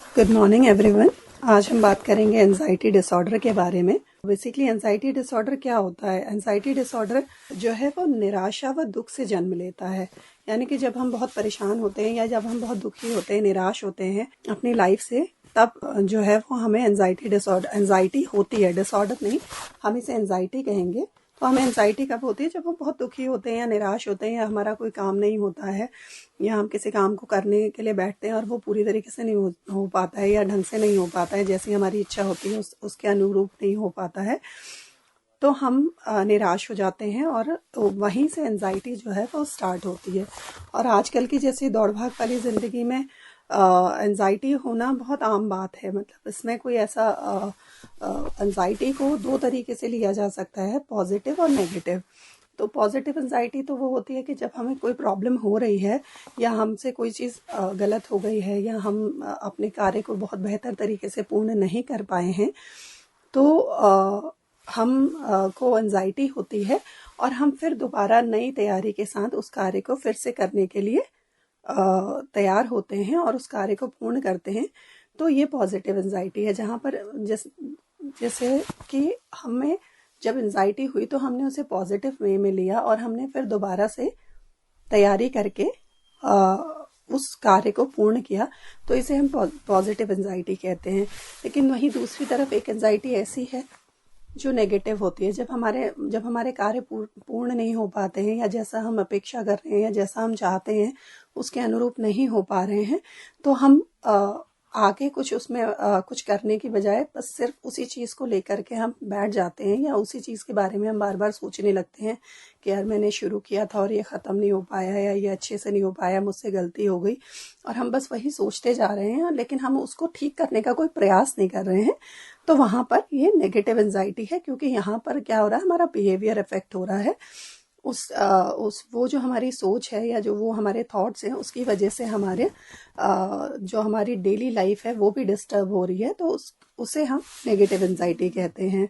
Good morning everyone. आज हम बात करेंगे एंजाइटी डिसऑर्डर के बारे में। बेसिकली एंजाइटी डिसऑर्डर क्या होता है? एंजाइटी डिसऑर्डर जो है वो निराशा व दुख से जन्म लेता है। यानी कि जब हम बहुत परेशान होते हैं या जब हम बहुत दुखी होते हैं, निराश होते हैं अपनी लाइफ से, तब जो है वो हमें एंजाइटी होती है। डिसऑर्डर नहीं, हम इसे एंजाइटी कहेंगे। तो हमें एंजाइटी कब होती है? जब हम बहुत दुखी होते हैं या निराश होते हैं या हमारा कोई काम नहीं होता है या हम किसी काम को करने के लिए बैठते हैं और वो पूरी तरीके से नहीं हो पाता है या ढंग से नहीं हो पाता है, जैसी हमारी इच्छा होती है उसके अनुरूप नहीं हो पाता है, तो हम निराश हो जाते हैं और तो वहीं से एंजाइटी जो है वो स्टार्ट होती है। और आजकल की जैसी दौड़ भाग वाली ज़िंदगी में एंजाइटी होना बहुत आम बात है। मतलब इसमें कोई ऐसा एंजाइटी को दो तरीके से लिया जा सकता है, पॉजिटिव और नेगेटिव। तो पॉजिटिव एंजाइटी तो वो होती है कि जब हमें कोई प्रॉब्लम हो रही है या हमसे कोई चीज़ गलत हो गई है या हम अपने कार्य को बहुत बेहतर तरीके से पूर्ण नहीं कर पाए हैं, तो हम को एंजाइटी होती है और हम फिर दोबारा नई तैयारी के साथ उस कार्य को फिर से करने के लिए तैयार होते हैं और उस कार्य को पूर्ण करते हैं। तो ये पॉजिटिव एंजाइटी है, जहाँ पर जैसे कि हमें जब एंजाइटी हुई तो हमने उसे पॉजिटिव वे में लिया और हमने फिर दोबारा से तैयारी करके उस कार्य को पूर्ण किया, तो इसे हम पॉजिटिव एंजाइटी कहते हैं। लेकिन वहीं दूसरी तरफ एक एंजाइटी ऐसी है जो नेगेटिव होती है। जब हमारे कार्य पूर्ण नहीं हो पाते हैं या जैसा हम अपेक्षा कर रहे हैं या जैसा हम चाहते हैं उसके अनुरूप नहीं हो पा रहे हैं, तो हम आगे कुछ उसमें कुछ करने की बजाय बस सिर्फ उसी चीज़ को लेकर के हम बैठ जाते हैं या उसी चीज़ के बारे में हम बार बार सोचने लगते हैं कि यार मैंने शुरू किया था और ये ख़त्म नहीं हो पाया या ये अच्छे से नहीं हो पाया, मुझसे गलती हो गई, और हम बस वही सोचते जा रहे हैं लेकिन हम उसको ठीक करने का कोई प्रयास नहीं कर रहे हैं। तो वहाँ पर ये नेगेटिव एंजाइटी है, क्योंकि यहाँ पर क्या हो रहा है, हमारा बिहेवियर इफेक्ट हो रहा है। उस वो जो हमारी सोच है या जो वो हमारे थॉट्स हैं उसकी वजह से हमारे जो हमारी डेली लाइफ है वो भी डिस्टर्ब हो रही है, तो उसे हम नेगेटिव एंजाइटी कहते हैं।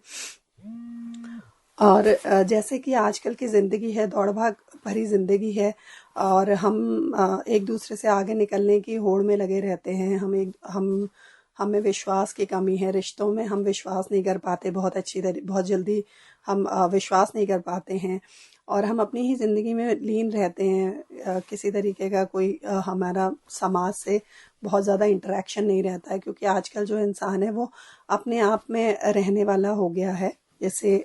और जैसे कि आजकल की ज़िंदगी है, दौड़ भाग भरी ज़िंदगी है और हम एक दूसरे से आगे निकलने की होड़ में लगे रहते हैं। हमें विश्वास की कमी है, रिश्तों में हम विश्वास नहीं कर पाते, बहुत जल्दी हम विश्वास नहीं कर पाते हैं और हम अपनी ही ज़िंदगी में लीन रहते हैं। किसी तरीके का कोई हमारा समाज से बहुत ज़्यादा इंटरेक्शन नहीं रहता है, क्योंकि आजकल जो इंसान है वो अपने आप में रहने वाला हो गया है। जैसे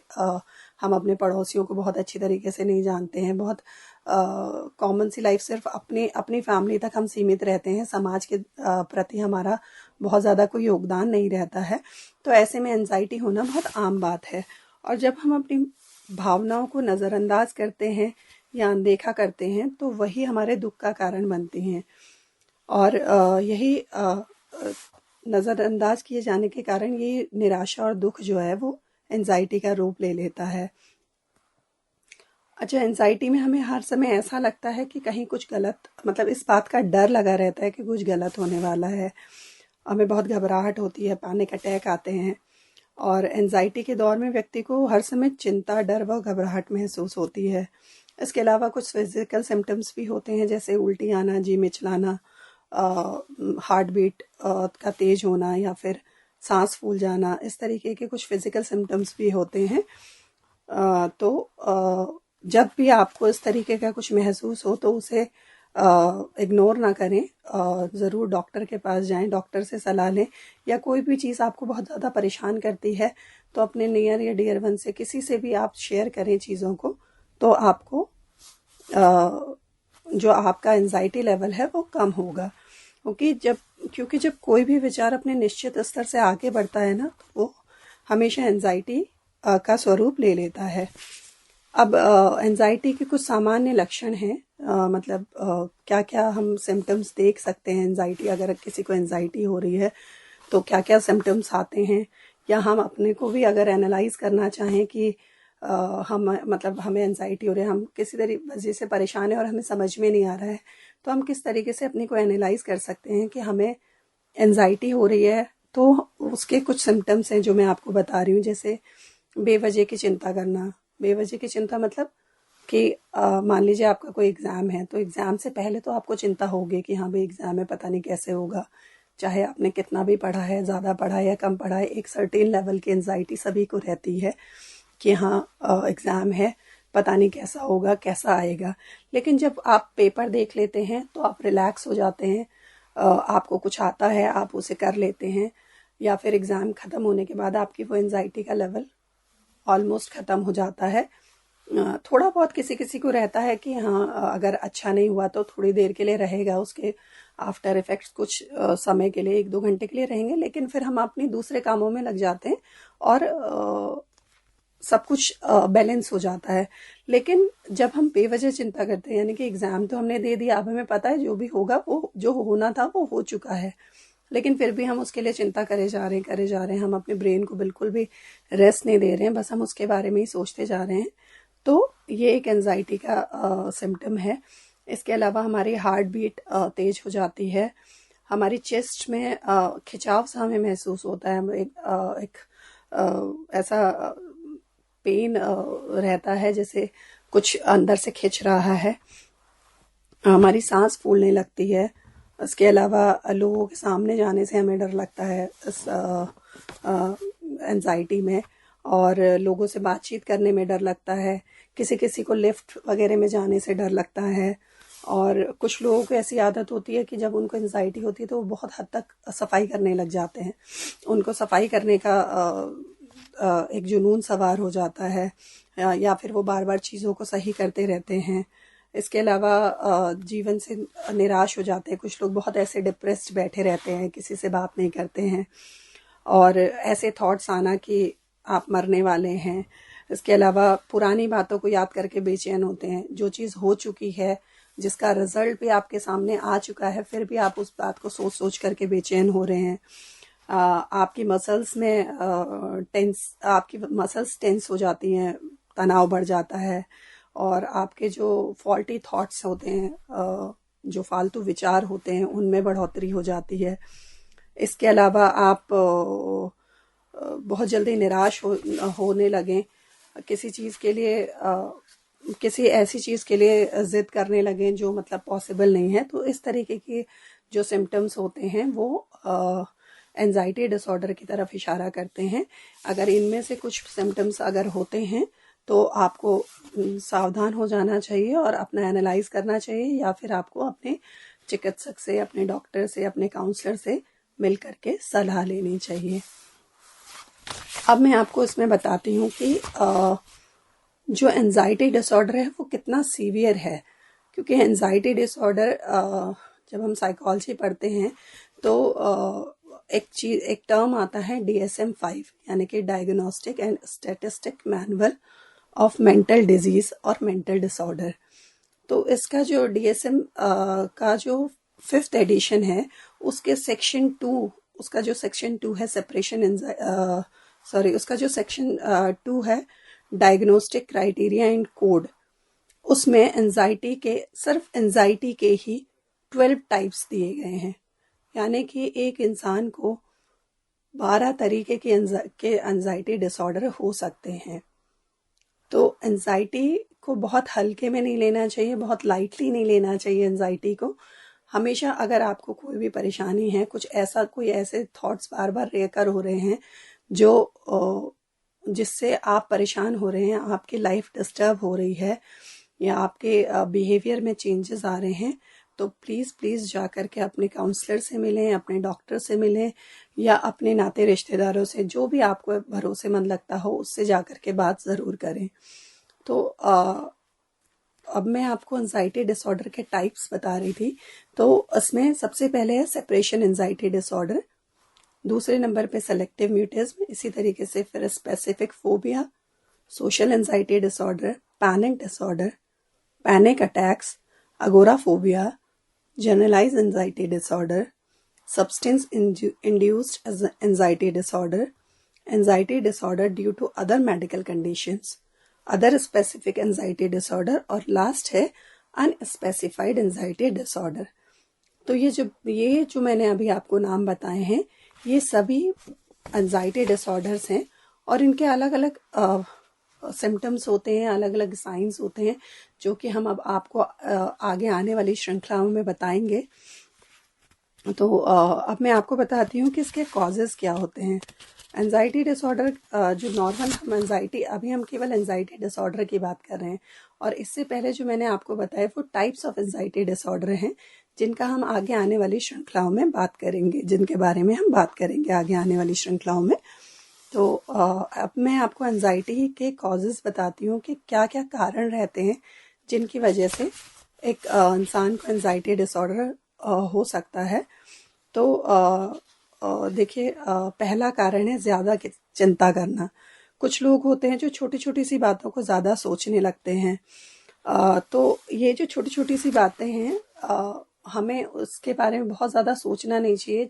हम अपने पड़ोसियों को बहुत अच्छी तरीके से नहीं जानते हैं, बहुत कॉमन सी लाइफ, सिर्फ अपनी फैमिली तक हम सीमित रहते हैं, समाज के प्रति हमारा बहुत ज़्यादा कोई योगदान नहीं रहता है। तो ऐसे में एंजाइटी होना बहुत आम बात है। और जब हम अपनी भावनाओं को नज़रअंदाज करते हैं या अनदेखा करते हैं तो वही हमारे दुख का कारण बनती हैं और यही नज़रअंदाज किए जाने के कारण ये निराशा और दुख जो है वो एंजाइटी का रूप ले लेता है। अच्छा, एंजाइटी में हमें हर समय ऐसा लगता है कि कहीं कुछ गलत, मतलब इस बात का डर लगा रहता है कि कुछ गलत होने वाला है। हमें बहुत घबराहट होती है, पैनिक अटैक आते हैं और एंजाइटी के दौर में व्यक्ति को हर समय चिंता, डर व घबराहट महसूस होती है। इसके अलावा कुछ फिजिकल सिम्टम्स भी होते हैं, जैसे उल्टी आना, जी मिचलाना, हार्ट बीट का तेज होना या फिर सांस फूल जाना। इस तरीके के कुछ फिजिकल सिम्टम्स भी होते हैं। तो जब भी आपको इस तरीके का कुछ महसूस हो तो उसे इग्नोर ना करें, ज़रूर डॉक्टर के पास जाएं, डॉक्टर से सलाह लें। या कोई भी चीज़ आपको बहुत ज़्यादा परेशान करती है तो अपने नियर या डियर वन से, किसी से भी आप शेयर करें चीज़ों को, तो आपको जो आपका एंजाइटी लेवल है वो कम होगा। क्योंकि जब कोई भी विचार अपने निश्चित स्तर से आगे बढ़ता है ना, तो वो हमेशा एंजाइटी का स्वरूप ले लेता है। अब एंजाइटी के कुछ सामान्य लक्षण हैं, मतलब क्या क्या हम सिम्टम्स देख सकते हैं एंजाइटी, अगर किसी को एंजाइटी हो रही है तो क्या क्या सिम्टम्स आते हैं, या हम अपने को भी अगर एनालाइज करना चाहें कि हमें एंजाइटी हो रही है, हम किसी वजह से परेशान है और हमें समझ में नहीं आ रहा है, तो हम किस तरीके से अपने को एनालाइज कर सकते हैं कि हमें एंजाइटी हो रही है। तो उसके कुछ सिम्टम्स हैं जो मैं आपको बता रही हूँ। जैसे बेवजह की चिंता करना। बेवजह की चिंता मतलब कि मान लीजिए आपका कोई एग्ज़ाम है, तो एग्ज़ाम से पहले तो आपको चिंता होगी कि हाँ भाई एग्ज़ाम है, पता नहीं कैसे होगा, चाहे आपने कितना भी पढ़ा है, ज़्यादा पढ़ा है या कम पढ़ा है, एक सर्टेन लेवल की एंजाइटी सभी को रहती है कि हाँ एग्ज़ाम है, पता नहीं कैसा होगा, कैसा आएगा। लेकिन जब आप पेपर देख लेते हैं तो आप रिलैक्स हो जाते हैं, आपको कुछ आता है, आप उसे कर लेते हैं, या फिर एग्ज़ाम ख़त्म होने के बाद आपकी वो एंजाइटी का लेवल ऑलमोस्ट ख़त्म हो जाता है। थोड़ा बहुत किसी किसी को रहता है कि हाँ अगर अच्छा नहीं हुआ तो थोड़ी देर के लिए रहेगा, उसके आफ्टर इफेक्ट्स कुछ समय के लिए 1-2 घंटे के लिए रहेंगे, लेकिन फिर हम अपनी दूसरे कामों में लग जाते हैं और सब कुछ बैलेंस हो जाता है। लेकिन जब हम बेवजह चिंता करते हैं, यानी कि एग्ज़ाम तो हमने दे दिया, अब हमें पता है जो भी होगा वो जो होना था वो हो चुका है, लेकिन फिर भी हम उसके लिए चिंता करे जा रहे हैं, हम अपने ब्रेन को बिल्कुल भी रेस्ट नहीं दे रहे हैं, बस हम उसके बारे में ही सोचते जा रहे हैं, तो ये एक एंजाइटी का सिम्टम है। इसके अलावा हमारी हार्ट बीट तेज हो जाती है, हमारी चेस्ट में खिंचाव सा हमें महसूस होता है, एक ऐसा पेन रहता है जैसे कुछ अंदर से खिंच रहा है, हमारी सांस फूलने लगती है। इसके अलावा लोगों के सामने जाने से हमें डर लगता है इस एंजाइटी में, और लोगों से बातचीत करने में डर लगता है, किसी किसी को लिफ्ट वगैरह में जाने से डर लगता है, और कुछ लोगों को ऐसी आदत होती है कि जब उनको एंजाइटी होती है तो वो बहुत हद तक सफाई करने लग जाते हैं, उनको सफाई करने का एक जुनून सवार हो जाता है, या फिर वो बार बार चीज़ों को सही करते रहते हैं। इसके अलावा जीवन से निराश हो जाते हैं, कुछ लोग बहुत ऐसे डिप्रेस्ड बैठे रहते हैं, किसी से बात नहीं करते हैं, और ऐसे थॉट्स आना कि आप मरने वाले हैं। इसके अलावा पुरानी बातों को याद करके बेचैन होते हैं, जो चीज़ हो चुकी है, जिसका रिजल्ट भी आपके सामने आ चुका है, फिर भी आप उस बात को सोच सोच करके बेचैन हो रहे हैं। आपकी मसल्स में आपकी मसल्स टेंस हो जाती हैं, तनाव बढ़ जाता है, और आपके जो फॉल्टी थॉट्स होते हैं, जो फालतू विचार होते हैं, उनमें बढ़ोतरी हो जाती है। इसके अलावा आप बहुत जल्दी निराश होने लगें, किसी चीज़ के लिए किसी ऐसी चीज़ के लिए ज़िद करने लगें जो मतलब पॉसिबल नहीं है। तो इस तरीके के जो सिम्टम्स होते हैं वो एंजाइटी डिसऑर्डर की तरफ इशारा करते हैं। अगर इनमें से कुछ सिम्टम्स अगर होते हैं तो आपको सावधान हो जाना चाहिए और अपना एनालाइज करना चाहिए, या फिर आपको अपने चिकित्सक से, अपने डॉक्टर से, अपने काउंसलर से मिल करके सलाह लेनी चाहिए। अब मैं आपको इसमें बताती हूँ कि जो एंजाइटी डिसऑर्डर है वो कितना सीवियर है, क्योंकि एंजाइटी डिसऑर्डर जब हम साइकोलॉजी पढ़ते हैं तो एक टर्म आता है DSM-5, यानी कि diagnostic and statistic manual of mental disease और मेंटल डिसऑर्डर। तो इसका जो DSM का जो 5th एडिशन है, उसके सेक्शन 2, उसका जो सेक्शन 2 है उसका जो सेक्शन 2 है डायग्नोस्टिक क्राइटेरिया एंड कोड, उसमें सिर्फ एंजाइटी के ही 12 टाइप्स दिए गए हैं, यानी कि एक इंसान को 12 तरीके के एंजाइटी डिसऑर्डर हो सकते हैं। तो एंजाइटी को बहुत हल्के में नहीं लेना चाहिए, बहुत लाइटली नहीं लेना चाहिए एंजाइटी को। हमेशा अगर आपको कोई भी परेशानी है, कोई ऐसे थॉट्स बार बार रेकर हो रहे हैं जो जिससे आप परेशान हो रहे हैं, आपकी लाइफ डिस्टर्ब हो रही है, या आपके बिहेवियर में चेंजेस आ रहे हैं, तो प्लीज़ जा कर के अपने काउंसलर से मिलें, अपने डॉक्टर से मिलें, या अपने नाते रिश्तेदारों से, जो भी आपको भरोसेमंद लगता हो उससे जा कर के बात ज़रूर करें। तो अब मैं आपको एंजाइटी डिसऑर्डर के टाइप्स बता रही थी। तो इसमें सबसे पहले है सेपरेशन एंजाइटी डिसऑर्डर, दूसरे नंबर पे सेलेक्टिव म्यूटिज्म, इसी तरीके से फिर specific phobia, social anxiety disorder, panic disorder, panic attacks, agoraphobia, generalised anxiety disorder, substance induced anxiety disorder, anxiety disorder due to other medical conditions, other specific anxiety disorder, और last है unspecified anxiety disorder. तो ये जो मैंने अभी आपको नाम बताए हैं, ये सभी एंजाइटी डिसऑर्डर्स हैं, और इनके अलग अलग सिम्टम्स होते हैं, अलग अलग साइंस होते हैं, जो कि हम अब आपको आगे आने वाली श्रृंखलाओं में बताएंगे। तो अब मैं आपको बताती हूँ कि इसके कॉजेज़ क्या होते हैं। एंजाइटी डिसऑर्डर, जो नॉर्मल हम एंजाइटी, अभी हम केवल एंजाइटी डिसऑर्डर की बात कर रहे हैं, और इससे पहले जो मैंने आपको बताया वो टाइप्स ऑफ एंजाइटी डिसऑर्डर हैं, जिनका हम आगे आने वाली श्रृंखलाओं में बात करेंगे, जिनके बारे में हम बात करेंगे आगे आने वाली श्रृंखलाओं में। तो अब मैं आपको एंजाइटी के कॉजेज़ बताती हूँ कि क्या क्या कारण रहते हैं जिनकी वजह से एक इंसान को एंजाइटी डिसऑर्डर हो सकता है। तो देखिए, पहला कारण है ज़्यादा चिंता करना। कुछ लोग होते हैं जो छोटी छोटी सी बातों को ज़्यादा सोचने लगते हैं। तो ये जो छोटी छोटी सी बातें हैं, हमें उसके बारे में बहुत ज़्यादा सोचना नहीं चाहिए।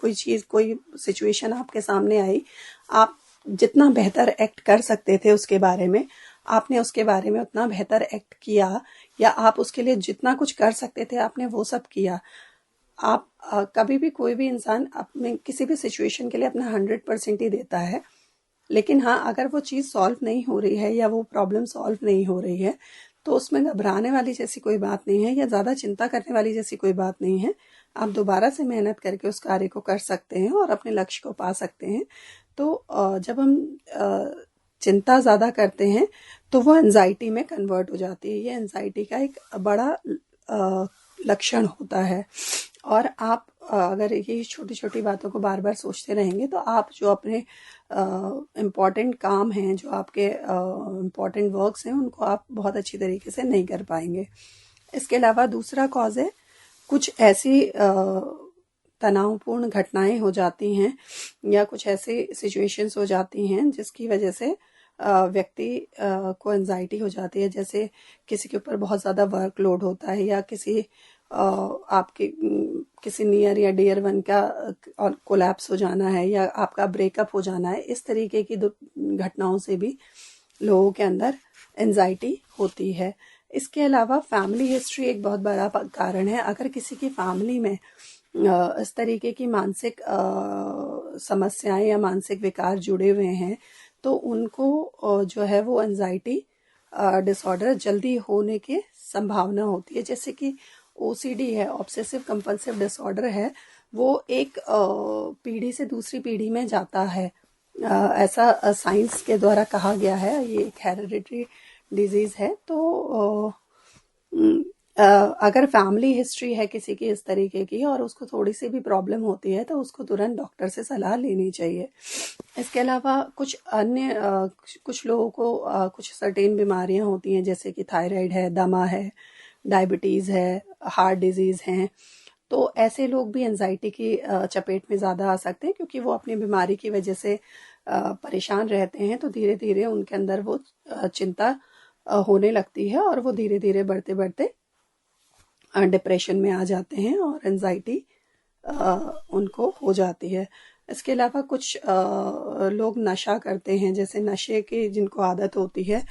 कोई चीज़, कोई सिचुएशन आपके सामने आई, आप जितना बेहतर एक्ट कर सकते थे उसके बारे में, आपने उसके बारे में उतना बेहतर एक्ट किया, या आप उसके लिए जितना कुछ कर सकते थे आपने वो सब किया। आप कभी भी, कोई भी इंसान अपने किसी भी सिचुएशन के लिए अपना 100% ही देता है, लेकिन हाँ, अगर वो चीज़ सॉल्व नहीं हो रही है या वो प्रॉब्लम सॉल्व नहीं हो रही है, तो उसमें घबराने वाली जैसी कोई बात नहीं है, या ज़्यादा चिंता करने वाली जैसी कोई बात नहीं है। आप दोबारा से मेहनत करके उस कार्य को कर सकते हैं और अपने लक्ष्य को पा सकते हैं। तो जब हम चिंता ज़्यादा करते हैं तो वो एंजाइटी में कन्वर्ट हो जाती है। ये एंजाइटी का एक बड़ा लक्षण होता है। और आप अगर ये छोटी छोटी बातों को बार बार सोचते रहेंगे तो आप जो अपने इम्पॉर्टेंट काम हैं, जो आपके इम्पॉर्टेंट वर्क्स हैं, उनको आप बहुत अच्छी तरीके से नहीं कर पाएंगे। इसके अलावा दूसरा कॉज है, कुछ ऐसी तनावपूर्ण घटनाएं हो जाती हैं या कुछ ऐसी सिचुएशंस हो जाती हैं जिसकी वजह से व्यक्ति को एंजाइटी हो जाती है। जैसे किसी के ऊपर बहुत ज़्यादा वर्कलोड होता है, या किसी आपके किसी नियर या डियर वन का कोलैप्स हो जाना है, या आपका ब्रेकअप हो जाना है। इस तरीके की घटनाओं से भी लोगों के अंदर एंजाइटी होती है। इसके अलावा फैमिली हिस्ट्री एक बहुत बड़ा कारण है। अगर किसी की फैमिली में इस तरीके की मानसिक समस्याएं या मानसिक विकार जुड़े हुए हैं, तो उनको जो है वो एंजाइटी डिसऑर्डर जल्दी होने की संभावना होती है। जैसे कि ओसीडी है, ऑब्सेसिव कंपल्सिव डिसऑर्डर है, वो एक पीढ़ी से दूसरी पीढ़ी में जाता है। ऐसा साइंस के द्वारा कहा गया है। ये एक हेरिडिटरी डिजीज है। तो अगर फैमिली हिस्ट्री है किसी की इस तरीके की और उसको थोड़ी सी भी प्रॉब्लम होती है तो उसको तुरंत डॉक्टर से सलाह लेनी चाहिए। इसके अलावा कुछ अन्य कुछ लोगों को कुछ सर्टेन बीमारियां होती हैं, जैसे कि थायराइड है, दमा है, डायबिटीज़ है, हार्ट डिजीज़ हैं। तो ऐसे लोग भी एंजाइटी की चपेट में ज़्यादा आ सकते हैं, क्योंकि वो अपनी बीमारी की वजह से परेशान रहते हैं। तो धीरे धीरे उनके अंदर वो चिंता होने लगती है और वो धीरे धीरे बढ़ते बढ़ते डिप्रेशन में आ जाते हैं और एंजाइटी उनको हो जाती है। इसके अलावा कुछ लोग नशा करते हैं, जैसे नशे की जिनको आदत होती है,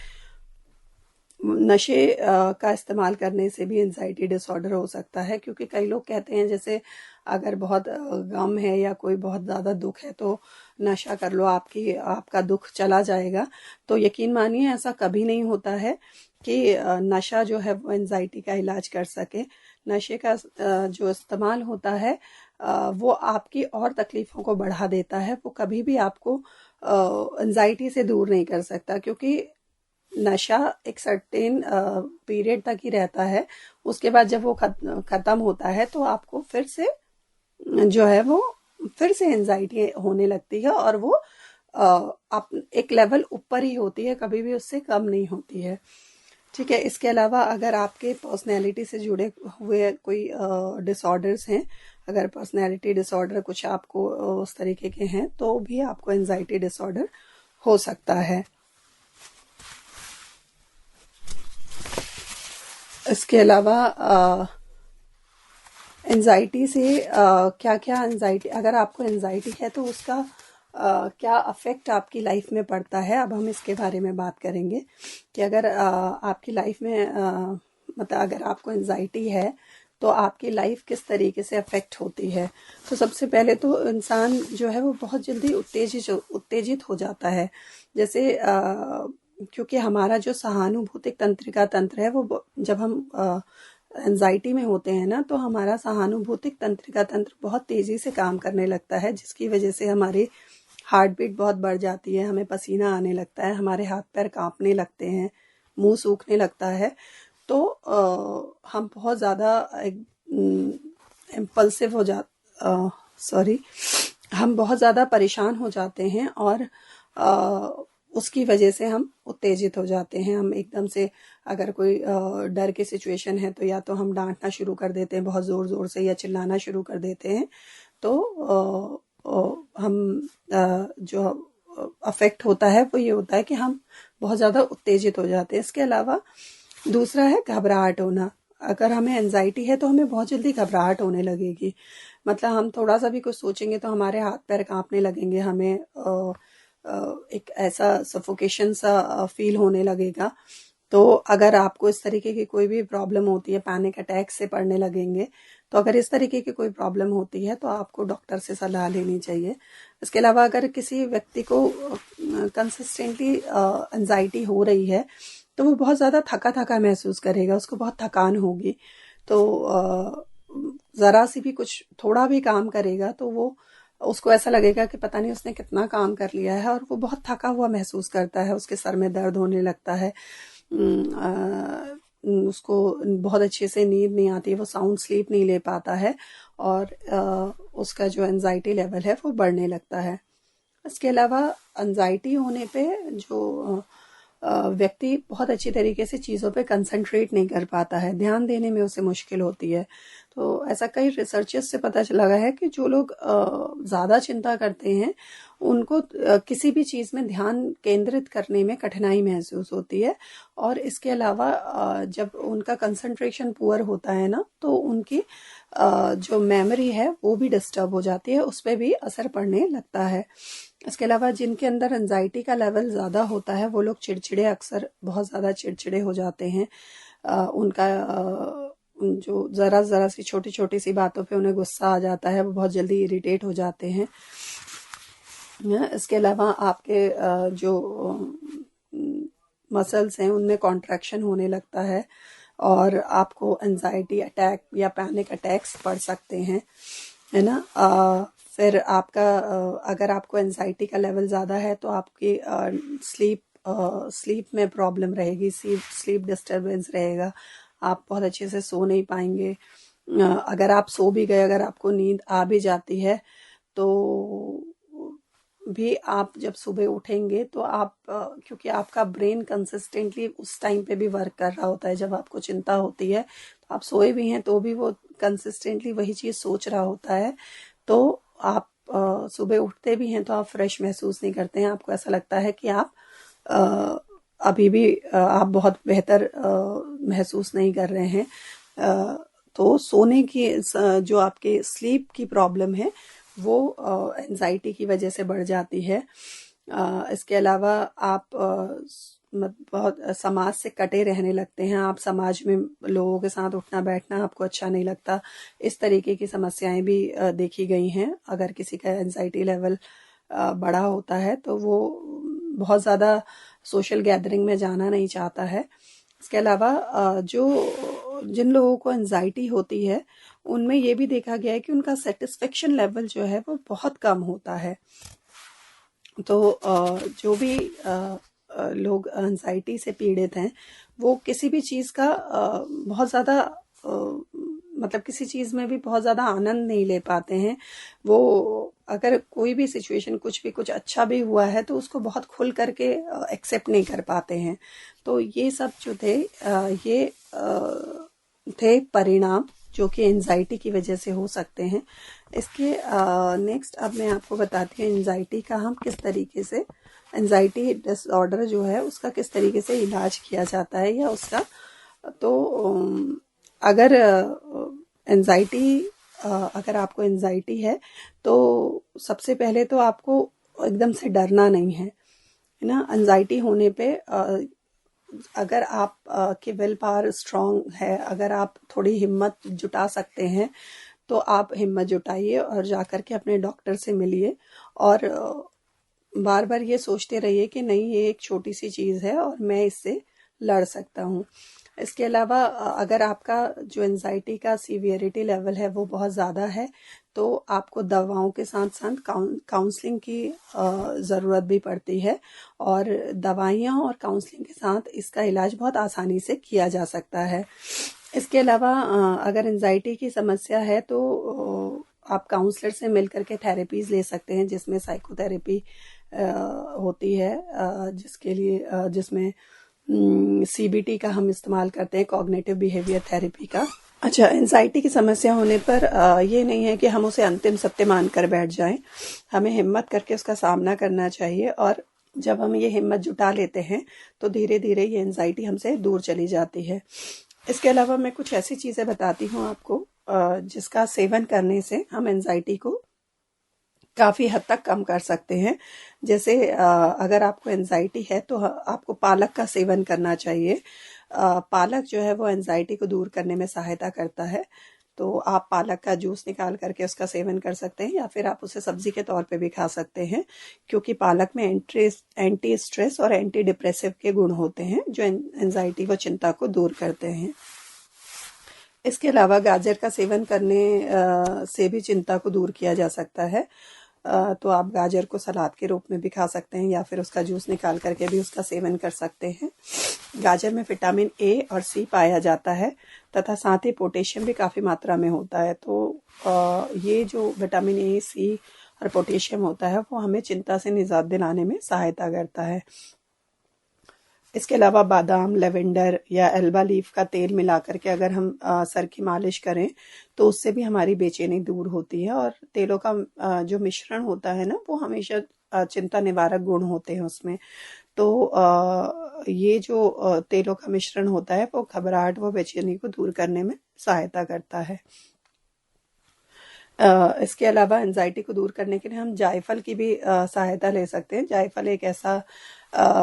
नशे का इस्तेमाल करने से भी एंजाइटी डिसऑर्डर हो सकता है। क्योंकि कई लोग कहते हैं जैसे अगर बहुत गम है या कोई बहुत ज़्यादा दुख है तो नशा कर लो, आपका दुख चला जाएगा। तो यकीन मानिए ऐसा कभी नहीं होता है कि नशा जो है वो एंजाइटी का इलाज कर सके। नशे का जो इस्तेमाल होता है वो आपकी और तकलीफ़ों को बढ़ा देता है। वो कभी भी आपको एंजाइटी से दूर नहीं कर सकता, क्योंकि नशा एक सर्टेन पीरियड तक ही रहता है। उसके बाद जब वो खत्म होता है तो आपको फिर से जो है वो फिर से एंजाइटी होने लगती है, और वो आप एक लेवल ऊपर ही होती है, कभी भी उससे कम नहीं होती है। ठीक है। इसके अलावा अगर आपके पर्सनैलिटी से जुड़े हुए कोई डिसऑर्डर्स हैं, अगर पर्सनैलिटी डिसऑर्डर कुछ आपको उस तरीके के हैं, तो भी आपको एंजाइटी डिसऑर्डर हो सकता है। इसके अलावा एंजाइटी से क्या क्या एंजाइटी, अगर आपको एंजाइटी है तो उसका क्या अफेक्ट आपकी लाइफ में पड़ता है। अब हम इसके बारे में बात करेंगे कि अगर आपकी लाइफ में मतलब अगर आपको एंजाइटी है तो आपकी लाइफ किस तरीके से अफेक्ट होती है। तो सबसे पहले तो इंसान जो है वो बहुत जल्दी उत्तेजित हो जाता है। जैसे क्योंकि हमारा जो सहानुभूतिक तंत्रिका तंत्र है वो जब हम एंजाइटी में होते हैं ना, तो हमारा सहानुभूतिक तंत्रिका तंत्र बहुत तेज़ी से काम करने लगता है, जिसकी वजह से हमारी हार्ट बीट बहुत बढ़ जाती है, हमें पसीना आने लगता है, हमारे हाथ पैर कांपने लगते हैं, मुंह सूखने लगता है। तो हम बहुत ज़्यादा इम्पल्सिव हो जा सॉरी हम बहुत ज़्यादा परेशान हो जाते हैं, और उसकी वजह से हम उत्तेजित हो जाते हैं। हम एकदम से, अगर कोई डर की सिचुएशन है, तो या तो हम डांटना शुरू कर देते हैं बहुत ज़ोर ज़ोर से, या चिल्लाना शुरू कर देते हैं। तो हम जो अफेक्ट होता है वो ये होता है कि हम बहुत ज़्यादा उत्तेजित हो जाते हैं। इसके अलावा दूसरा है घबराहट होना। अगर हमें एंजाइटी है तो हमें बहुत जल्दी घबराहट होने लगेगी। मतलब हम थोड़ा सा भी कुछ सोचेंगे तो हमारे हाथ पैर कांपने लगेंगे, हमें एक ऐसा सफोकेशन सा फील होने लगेगा। तो अगर आपको इस तरीके की कोई भी प्रॉब्लम होती है, पैनिक अटैक से पड़ने लगेंगे, तो अगर इस तरीके की कोई प्रॉब्लम होती है तो आपको डॉक्टर से सलाह लेनी चाहिए। इसके अलावा अगर किसी व्यक्ति को कंसिस्टेंटली एंजाइटी हो रही है, तो वो बहुत ज़्यादा थका थका महसूस करेगा, उसको बहुत थकान होगी। तो ज़रा सी भी कुछ थोड़ा भी काम करेगा तो वो उसको ऐसा लगेगा कि पता नहीं उसने कितना काम कर लिया है, और वो बहुत थका हुआ महसूस करता है, उसके सर में दर्द होने लगता है, उसको बहुत अच्छे से नींद नहीं आती, वो साउंड स्लीप नहीं ले पाता है, और उसका जो एंजाइटी लेवल है वो बढ़ने लगता है। इसके अलावा एंजाइटी होने पे जो व्यक्ति बहुत अच्छी तरीके से चीज़ों पे कंसंट्रेट नहीं कर पाता है, ध्यान देने में उसे मुश्किल होती है। तो ऐसा कई रिसर्चेस से पता लगा है कि जो लोग ज़्यादा चिंता करते हैं, उनको किसी भी चीज़ में ध्यान केंद्रित करने में कठिनाई महसूस होती है। और इसके अलावा जब उनका कंसंट्रेशन पुअर होता है ना, तो उनकी जो मेमोरी है वो भी डिस्टर्ब हो जाती है, उस पर भी असर पड़ने लगता है। इसके अलावा जिनके अंदर एंजाइटी का लेवल ज़्यादा होता है, वो लोग चिड़चिड़े, अक्सर बहुत ज़्यादा चिड़चिड़े हो जाते हैं। उनका जो ज़रा सी छोटी छोटी सी बातों पे उन्हें गुस्सा आ जाता है, वो बहुत जल्दी इरिटेट हो जाते हैं। इसके अलावा आपके जो मसल्स हैं उनमें कॉन्ट्रैक्शन होने लगता है, और आपको एंजाइटी अटैक या पैनिक अटैक्स पड़ सकते हैं, है ना। फिर आपका अगर आपको एंजाइटी का लेवल ज़्यादा है तो आपकी स्लीप में प्रॉब्लम रहेगी, स्लीप डिस्टर्बेंस रहेगा, आप बहुत अच्छे से सो नहीं पाएंगे। अगर आप सो भी गए, अगर आपको नींद आ भी जाती है, तो भी आप जब सुबह उठेंगे तो आप क्योंकि आपका ब्रेन कंसिस्टेंटली उस टाइम पे भी वर्क कर रहा होता है, जब आपको चिंता होती है, तो आप सोए भी हैं तो भी वो कंसिस्टेंटली वही चीज़ सोच रहा होता है। तो आप सुबह उठते भी हैं तो आप फ्रेश महसूस नहीं करते हैं, आपको ऐसा लगता है कि आप अभी भी आप बहुत बेहतर महसूस नहीं कर रहे हैं। तो सोने की जो आपके स्लीप की प्रॉब्लम है वो एंजाइटी की वजह से बढ़ जाती है। इसके अलावा आप बहुत समाज से कटे रहने लगते हैं, आप समाज में लोगों के साथ उठना बैठना आपको अच्छा नहीं लगता। इस तरीके की समस्याएं भी देखी गई हैं। अगर किसी का एंजाइटी लेवल बड़ा होता है तो वो बहुत ज़्यादा सोशल गैदरिंग में जाना नहीं चाहता है। इसके अलावा जिन लोगों को एंजाइटी होती है, उनमें ये भी देखा गया है कि उनका सेटिस्फेक्शन लेवल जो है वो बहुत कम होता है। तो जो भी लोग एंजाइटी से पीड़ित हैं, वो किसी भी चीज़ का बहुत ज़्यादा मतलब किसी चीज़ में भी बहुत ज़्यादा आनंद नहीं ले पाते हैं। वो अगर कोई भी सिचुएशन, कुछ अच्छा भी हुआ है तो उसको बहुत खुल करके एक्सेप्ट नहीं कर पाते हैं। तो ये सब जो थे ये थे परिणाम जो कि एंजाइटी की वजह से हो सकते हैं। इसके नेक्स्ट अब मैं आपको बताती हूँ एंजाइटी का हम किस तरीके से, एंजाइटी डिसऑर्डर जो है उसका किस तरीके से इलाज किया जाता है, या उसका तो अगर अगर आपको एंजाइटी है तो सबसे पहले तो आपको एकदम से डरना नहीं है ना। एंजाइटी होने पे अगर आप की विल पावर स्ट्रांग है, अगर आप थोड़ी हिम्मत जुटा सकते हैं, तो आप हिम्मत जुटाइए और जाकर के अपने डॉक्टर से मिलिए, और बार बार ये सोचते रहिए कि नहीं, ये एक छोटी सी चीज़ है और मैं इससे लड़ सकता हूँ। इसके अलावा अगर आपका जो एंजाइटी का सीवियरिटी लेवल है वो बहुत ज़्यादा है तो आपको दवाओं के साथ साथ काउंसलिंग की ज़रूरत भी पड़ती है, और दवाइयाँ और काउंसलिंग के साथ इसका इलाज बहुत आसानी से किया जा सकता है। इसके अलावा अगर एंजाइटी की समस्या है तो आप काउंसलर से मिल करके थेरेपीज़ ले सकते हैं, जिसमें साइकोथेरेपी होती है, जिसके लिए जिसमें सीबीटी का हम इस्तेमाल करते हैं, कॉग्निटिव बिहेवियर थेरेपी का। अच्छा, एंजाइटी की समस्या होने पर ये नहीं है कि हम उसे अंतिम सत्य मानकर बैठ जाएं। हमें हिम्मत करके उसका सामना करना चाहिए, और जब हम ये हिम्मत जुटा लेते हैं तो धीरे धीरे ये एंजाइटी हमसे दूर चली जाती है। इसके अलावा मैं कुछ ऐसी चीज़ें बताती हूँ आपको जिसका सेवन करने से हम एंजाइटी को काफ़ी हद तक कम कर सकते हैं। जैसे अगर आपको एंजाइटी है तो आपको पालक का सेवन करना चाहिए। पालक जो है वो एंजाइटी को दूर करने में सहायता करता है, तो आप पालक का जूस निकाल करके उसका सेवन कर सकते हैं, या फिर आप उसे सब्जी के तौर पे भी खा सकते हैं, क्योंकि पालक में एंटी स्ट्रेस और एंटी डिप्रेसिव के गुण होते हैं जो एंजाइटी व चिंता को दूर करते हैं। इसके अलावा गाजर का सेवन करने से भी चिंता को दूर किया जा सकता है। तो आप गाजर को सलाद के रूप में भी खा सकते हैं, या फिर उसका जूस निकाल करके भी उसका सेवन कर सकते हैं। गाजर में विटामिन ए और सी पाया जाता है, तथा साथ ही पोटेशियम भी काफ़ी मात्रा में होता है। तो ये जो विटामिन ए, सी और पोटेशियम होता है वो हमें चिंता से निजात दिलाने में सहायता करता है। इसके अलावा बादाम, लेवेंडर या एल्बा लीफ का तेल मिला करके अगर हम सर की मालिश करें तो उससे भी हमारी बेचैनी दूर होती है। और तेलों का जो मिश्रण होता है ना, वो हमेशा चिंता निवारक गुण होते हैं उसमें। तो ये जो तेलों का मिश्रण होता है वो घबराहट व बेचैनी को दूर करने में सहायता करता है। इसके अलावा एंजाइटी को दूर करने के लिए हम जायफल की भी सहायता ले सकते हैं। जायफल एक ऐसा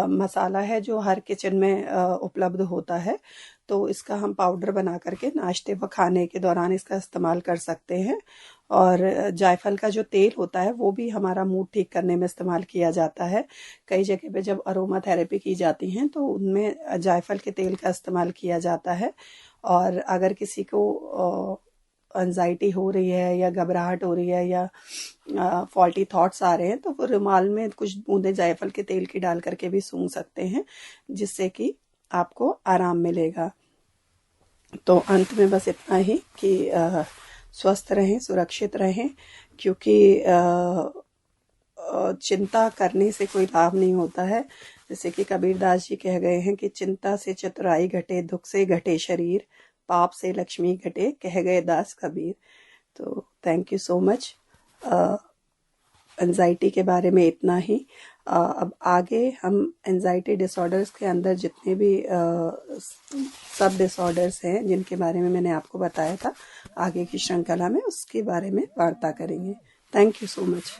मसाला है जो हर किचन में उपलब्ध होता है, तो इसका हम पाउडर बना करके नाश्ते व खाने के दौरान इसका इस्तेमाल कर सकते हैं। और जायफल का जो तेल होता है वो भी हमारा मूड ठीक करने में इस्तेमाल किया जाता है। कई जगह पे जब अरोमा थेरेपी की जाती हैं तो उनमें जायफल के तेल का इस्तेमाल किया जाता है। और अगर किसी को एंजाइटी हो रही है या घबराहट हो रही है या फॉल्टी थॉट्स आ रहे हैं तो वो रुमाल में कुछ बूंदे जायफल के तेल की डाल करके भी सूंघ सकते हैं, जिससे कि आपको आराम मिलेगा। तो अंत में बस इतना ही कि स्वस्थ रहें, सुरक्षित रहें, क्योंकि चिंता करने से कोई लाभ नहीं होता है। जैसे कि कबीरदास जी कह गए हैं कि चिंता से चतुराई घटे, दुख से घटे शरीर, पाप से लक्ष्मी घटे, कह गए दास कबीर। तो thank you so much. Anxiety के बारे में इतना ही। अब आगे हम एंजाइटी डिसऑर्डर्स के अंदर जितने भी सब डिसऑर्डर्स हैं जिनके बारे में मैंने आपको बताया था, आगे की श्रृंखला में उसके बारे में वार्ता करेंगे। Thank you so much.